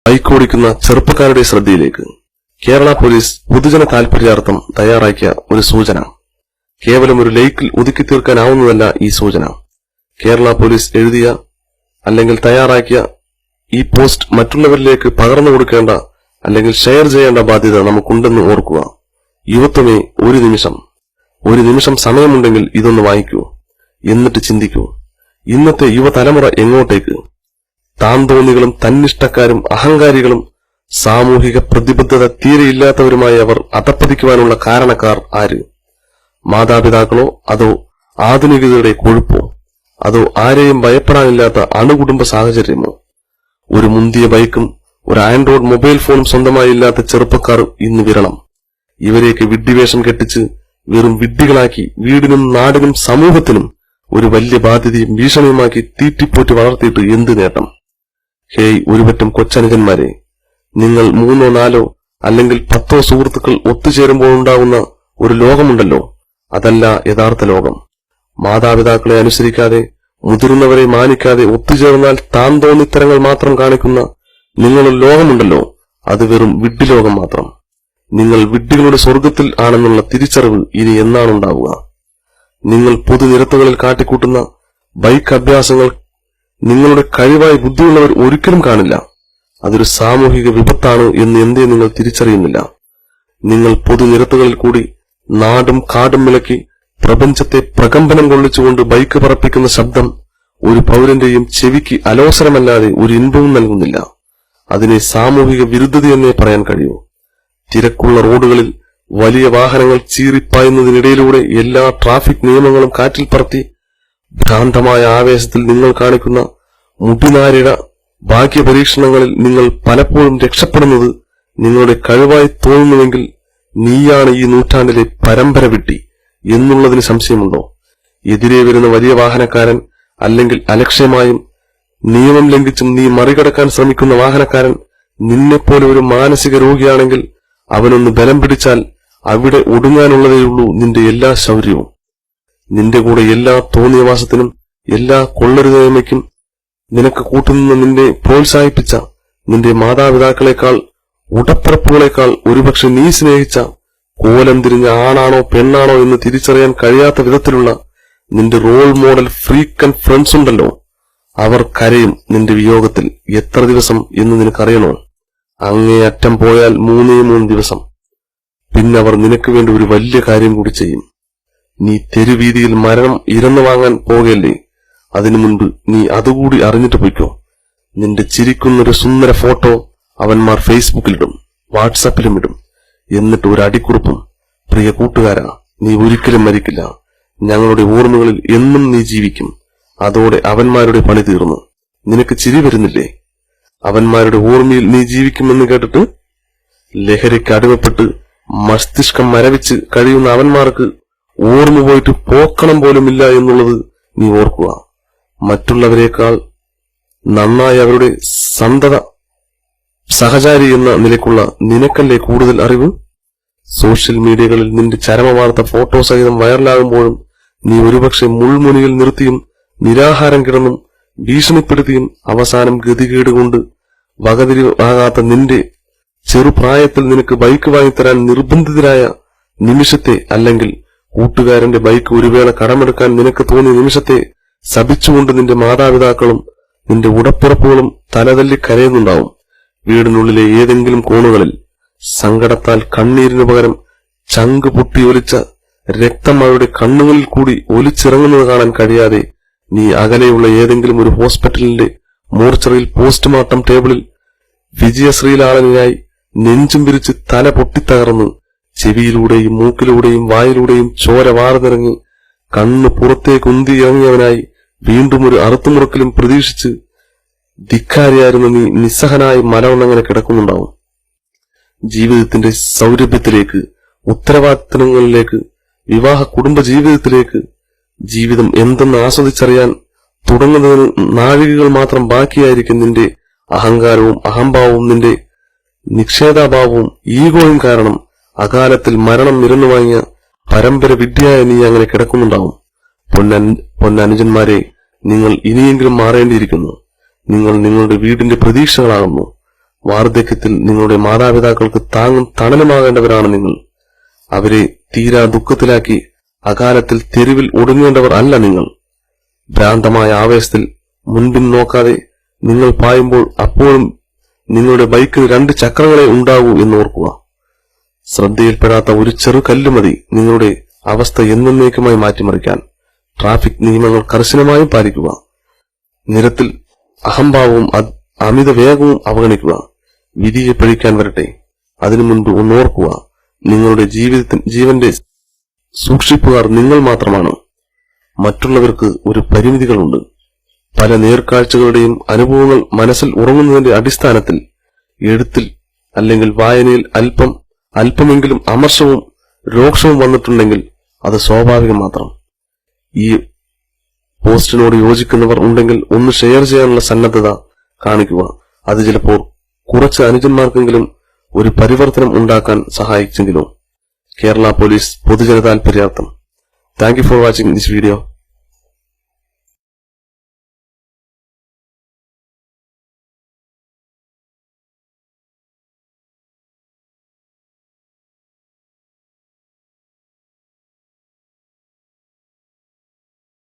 Bike ഓടിക്കുന്ന ചെറുപ്പക്കാരുടെ ശ്രദ്ധയിലേക്ക് കേരള പോലീസ് പൊതുജന താൽപര്യാർത്ഥം തയ്യാറാക്കിയ ഒരു സൂചന. കേവലം ഒരു ലൈക്കിൽ ഒതുക്കി തീർക്കാനാവുന്നതല്ല ഈ സൂചന. കേരള പോലീസ് എഴുതിയ അല്ലെങ്കിൽ തയ്യാറാക്കിയ ഈ പോസ്റ്റ് മറ്റുള്ളവരിലേക്ക് പകർന്നു കൊടുക്കേണ്ട അല്ലെങ്കിൽ ഷെയർ ചെയ്യേണ്ട ബാധ്യത നമുക്കുണ്ടെന്ന് ഓർക്കുക. യുവത്വമേ, ഒരു നിമിഷം സമയമുണ്ടെങ്കിൽ ഇതൊന്ന് വായിക്കൂ. എന്നിട്ട് ചിന്തിക്കൂ, ഇന്നത്തെ യുവതലമുറ എങ്ങോട്ടേക്ക്? താന്തോന്നികളും തന്നിഷ്ടക്കാരും അഹങ്കാരികളും സാമൂഹിക പ്രതിബദ്ധത തീരെയില്ലാത്തവരുമായി അവർ അധപ്പതിക്കുവാനുള്ള കാരണക്കാർ ആര്? മാതാപിതാക്കളോ അതോ ആധുനികതയുടെ കൊഴുപ്പോ അതോ ആരെയും ഭയപ്പെടാനില്ലാത്ത അണുകുടുംബ സാഹചര്യമോ? ഒരു മുന്തിയ ബൈക്കും ഒരു ആൻഡ്രോയിഡ് മൊബൈൽ ഫോണും സ്വന്തമായി ഇല്ലാത്ത ചെറുപ്പക്കാർ ഇന്ന് വിരളം. ഇവരെയൊക്കെ വിഡ്ഢിവേഷം കെട്ടിച്ച് വെറും വിഡ്ഢികളാക്കി വീടിനും നാടിനും സമൂഹത്തിനും ഒരു വലിയ ബാധ്യതയും ഭീഷണിയുമാക്കി തീറ്റിപ്പോറ്റി വളർത്തിയിട്ട് എന്ത് നേട്ടം? ഹേയ് ഒരുപറ്റം കൊച്ചനുജന്മാരെ, നിങ്ങൾ 3 or 4 അല്ലെങ്കിൽ 10 സുഹൃത്തുക്കൾ ഒത്തുചേരുമ്പോൾ ഉണ്ടാകുന്ന ഒരു ലോകമുണ്ടല്ലോ, അതല്ല യഥാർത്ഥ ലോകം. മാതാപിതാക്കളെ അനുസരിക്കാതെ മുതിർന്നവരെ മാനിക്കാതെ ഒത്തുചേർന്നാൽ താൻ തോന്നിത്തരങ്ങൾ മാത്രം കാണിക്കുന്ന നിങ്ങളുടെ ലോകമുണ്ടല്ലോ, അത് വെറും വിഡ്ഢി ലോകം മാത്രം. നിങ്ങൾ വിഡ്ഢികളുടെ സ്വർഗത്തിൽ ആണെന്നുള്ള തിരിച്ചറിവ് ഇനി എന്നാണുണ്ടാവുക? നിങ്ങൾ പൊതുനിരത്തുകളിൽ കാട്ടിക്കൂട്ടുന്ന ബൈക്ക് അഭ്യാസങ്ങൾ നിങ്ങളുടെ കഴിവായി ബുദ്ധിയുള്ളവർ ഒരിക്കലും കാണില്ല. അതൊരു സാമൂഹിക വിപത്താണ് എന്ന് എന്തേ നിങ്ങൾ തിരിച്ചറിയുന്നില്ല? നിങ്ങൾ പൊതുനിരത്തുകളിൽ കൂടി നാടും കാടും വിലക്കി പ്രപഞ്ചത്തെ പ്രകമ്പനം കൊള്ളിച്ചുകൊണ്ട് ബൈക്ക് പറപ്പിക്കുന്ന ശബ്ദം ഒരു പൗരന്റെയും ചെവിക്ക് അലോസരമല്ലാതെ ഒരു ഇൻപവും നൽകുന്നില്ല. അതിനെ സാമൂഹിക വിരുദ്ധതയെന്നേ പറയാൻ കഴിയൂ. തിരക്കുള്ള റോഡുകളിൽ വലിയ വാഹനങ്ങൾ ചീറിപ്പായുന്നതിനിടയിലൂടെ എല്ലാ ട്രാഫിക് നിയമങ്ങളും കാറ്റിൽ പറത്തി ഭ്രാന്തമായ ആവേശത്തിൽ നിങ്ങൾ കാണിക്കുന്ന മുടിനാരിട ഭാഗ്യപരീക്ഷണങ്ങളിൽ നിങ്ങൾ പലപ്പോഴും രക്ഷപ്പെടുന്നത് നിങ്ങളുടെ കഴിവായി തോന്നുന്നുവെങ്കിൽ നീയാണ് ഈ നൂറ്റാണ്ടിലെ പരമ്പര വിട്ടി എന്നുള്ളതിന് സംശയമുണ്ടോ? എതിരെ വരുന്ന വലിയ വാഹനക്കാരൻ അല്ലെങ്കിൽ അലക്ഷ്യമായും നിയമം ലംഘിച്ചും നീ മറികടക്കാൻ ശ്രമിക്കുന്ന വാഹനക്കാരൻ നിന്നെപ്പോലെ ഒരു മാനസിക രോഗിയാണെങ്കിൽ അവനൊന്ന് ബലം പിടിച്ചാൽ അവിടെ ഒടുങ്ങാനുള്ളതേയുള്ളൂ നിന്റെ എല്ലാ ശൗര്യവും. നിന്റെ കൂടെ എല്ലാ തോന്നിയവാസത്തിനും എല്ലാ കൊള്ളരുതേമയ്ക്കും നിനക്ക് കൂട്ടുനിന്ന് നിന്നെ പ്രോത്സാഹിപ്പിച്ച നിന്റെ മാതാപിതാക്കളെക്കാൾ ഉടപ്പിറപ്പുകളെക്കാൾ ഒരുപക്ഷെ നീ സ്നേഹിച്ച കോലം തിരിഞ്ഞ ആണാണോ പെണ്ണാണോ എന്ന് തിരിച്ചറിയാൻ കഴിയാത്ത വിധത്തിലുള്ള നിന്റെ role model freak and friends ഉണ്ടല്ലോ, അവർ കരയും നിന്റെ വിയോഗത്തിൽ. എത്ര ദിവസം എന്ന് നിനക്കറിയണോ? അങ്ങേയറ്റം പോയാൽ 3 ദിവസം. പിന്നെ അവർ നിനക്ക് വേണ്ടി ഒരു വലിയ കാര്യം കൂടി ചെയ്യും. നീ തെരുവീതിയിൽ മരണം ഇരന്നു വാങ്ങാൻ പോകല്ലേ, അതിനു മുൻപ് നീ അതുകൂടി അറിഞ്ഞിട്ട് പോയിക്കോ. നിന്റെ ചിരിക്കുന്നൊരു സുന്ദര ഫോട്ടോ അവന്മാർ ഫേസ്ബുക്കിലിടും, വാട്സാപ്പിലും ഇടും. എന്നിട്ട് ഒരു അടിക്കുറിപ്പും, പ്രിയ കൂട്ടുകാരാ, നീ ഒരിക്കലും മരിക്കില്ല, ഞങ്ങളുടെ ഓർമ്മകളിൽ എന്നും നീ ജീവിക്കും. അതോടെ അവന്മാരുടെ പണി തീർന്നു. നിനക്ക് ചിരി വരുന്നില്ലേ? അവന്മാരുടെ ഓർമ്മയിൽ നീ ജീവിക്കുമെന്ന് കേട്ടിട്ട് ലഹരിക്ക് അടിമപ്പെട്ട് മസ്തിഷ്കം മരവിച്ച് കഴിയുന്ന അവന്മാർക്ക് ഓർമ്മ പോയിട്ട് പോക്കണം പോലുമില്ല എന്നുള്ളത് നീ ഓർക്കുക. മറ്റുള്ളവരെക്കാൾ നന്നായി അവരുടെ സന്തത സഹചാരി എന്ന നിലയ്ക്കുള്ള നിനക്കല്ലേ കൂടുതൽ അറിവ്? സോഷ്യൽ മീഡിയകളിൽ നിന്റെ ചരമവാർത്ത ഫോട്ടോ സഹിതം വൈറലാകുമ്പോഴും നീ ഒരുപക്ഷെ മുൾമുനിയിൽ നിർത്തിയും നിരാഹാരം കിടന്നും ഭീഷണിപ്പെടുത്തിയും അവസാനം ഗതികേട് കൊണ്ട് വകതിരിവാകാത്ത നിന്റെ ചെറുപ്രായത്തിൽ നിനക്ക് ബൈക്ക് വാങ്ങിത്തരാൻ നിർബന്ധിതരായ നിമിഷത്തെ, അല്ലെങ്കിൽ കൂട്ടുകാരന്റെ ബൈക്ക് ഒരു വേള കടമെടുക്കാൻ നിനക്ക് തോന്നിയ നിമിഷത്തെ ശപിച്ചുകൊണ്ട് നിന്റെ മാതാപിതാക്കളും നിന്റെ ഉടപ്പിറപ്പുകളും തലതല്ലി കരയുന്നുണ്ടാവും. വീടിനുള്ളിലെ ഏതെങ്കിലും കോണുകളിൽ സങ്കടത്താൽ കണ്ണീരിനു പകരം ചങ്ക് പൊട്ടി ഒലിച്ച രക്തം അവരുടെ കണ്ണുകളിൽ കൂടി ഒലിച്ചിറങ്ങുന്നത് കാണാൻ കഴിയാതെ നീ അകലെയുള്ള ഏതെങ്കിലും ഒരു ഹോസ്പിറ്റലിന്റെ മോർച്ചറിയിൽ പോസ്റ്റ്മോർട്ടം ടേബിളിൽ വിജയശ്രീലാളനായി നെഞ്ചും പിരിച്ച് തല പൊട്ടിത്തകർന്ന് ചെവിയിലൂടെയും മൂക്കിലൂടെയും വായിലൂടെയും ചോര വാർന്നിറങ്ങി കണ്ണ് പുറത്തേക്കുന്തി ഇറങ്ങിയവനായി വീണ്ടും ഒരു അറുത്തുമുറുക്കലും പ്രതീക്ഷിച്ച് ധിക്കാരിയായിരുന്ന നീ നിസ്സഹനായി മലവണ്ണങ്ങനെ കിടക്കുന്നുണ്ടാവും. ജീവിതത്തിന്റെ സൗരഭ്യത്തിലേക്ക്, ഉത്തരവാദിത്തങ്ങളിലേക്ക്, വിവാഹ കുടുംബ ജീവിതത്തിലേക്ക്, ജീവിതം എന്തെന്ന് ആസ്വദിച്ചറിയാൻ തുടങ്ങുന്നതിന് നാഴികകൾ മാത്രം ബാക്കിയായിരിക്കും നിന്റെ അഹങ്കാരവും അഹംഭാവവും നിന്റെ നിക്ഷേധാഭാവവും ഈഗോയും കാരണം അകാലത്തിൽ മരണം നിരന്നു വാങ്ങിയ പരമ്പര വിദ്യയായ നീ അങ്ങനെ കിടക്കുന്നുണ്ടാവും. പൊന്നനുജന്മാരെ, നിങ്ങൾ ഇനിയെങ്കിലും മാറേണ്ടിയിരിക്കുന്നു. നിങ്ങൾ നിങ്ങളുടെ വീടിന്റെ പ്രതീക്ഷകളാകുന്നു. വാർദ്ധക്യത്തിൽ നിങ്ങളുടെ മാതാപിതാക്കൾക്ക് താങ്ങും തണലുമാകേണ്ടവരാണ് നിങ്ങൾ. അവരെ തീരാ ദുഃഖത്തിലാക്കി അകാലത്തിൽ തെരുവിൽ ഒടുങ്ങേണ്ടവർ അല്ല നിങ്ങൾ. ഭ്രാന്തമായ ആവേശത്തിൽ മുൻപിൻ നോക്കാതെ നിങ്ങൾ പായുമ്പോൾ അപ്പോഴും നിങ്ങളുടെ ബൈക്കിന് 2 ചക്രങ്ങളെ ഉണ്ടാകൂ എന്നോർക്കുക. ശ്രദ്ധയിൽപ്പെടാത്ത ഒരു ചെറു കല്ല് മതി നിങ്ങളുടെ അവസ്ഥ എന്നേക്കുമായി മാറ്റിമറിക്കാൻ. ട്രാഫിക് നിയമങ്ങൾ കർശനമായും പാലിക്കുക. നിരത്തിൽ അഹംഭാവവും അമിത വേഗവും അവഗണിക്കുക. വിധിയെ പഴിക്കാൻ വരട്ടെ, അതിനു മുൻപ് ഒന്നോർക്കുക, നിങ്ങളുടെ ജീവന്റെ സൂക്ഷിപ്പുകാർ നിങ്ങൾ മാത്രമാണ്. മറ്റുള്ളവർക്ക് ഒരു പരിമിതികളുണ്ട്. പല നേർക്കാഴ്ചകളുടെയും അനുഭവങ്ങൾ മനസ്സിൽ ഉറങ്ങുന്നതിന്റെ അടിസ്ഥാനത്തിൽ എഴുത്തിൽ അല്ലെങ്കിൽ വായനയിൽ അല്പമെങ്കിലും അമർഷവും രോക്ഷവും വന്നിട്ടുണ്ടെങ്കിൽ അത് സ്വാഭാവികം മാത്രം. ഈ പോസ്റ്റിനോട് യോജിക്കുന്നവർ ഉണ്ടെങ്കിൽ ഒന്ന് ഷെയർ ചെയ്യാനുള്ള സന്നദ്ധത കാണിക്കുക. അത് ചിലപ്പോൾ കുറച്ച് അനുജന്മാർക്കെങ്കിലും ഒരു പരിവർത്തനം ഉണ്ടാക്കാൻ സഹായിച്ചെങ്കിലോ. കേരള പോലീസ് പൊതുജന താൽപര്യാർത്ഥം. Thank you for watching this video.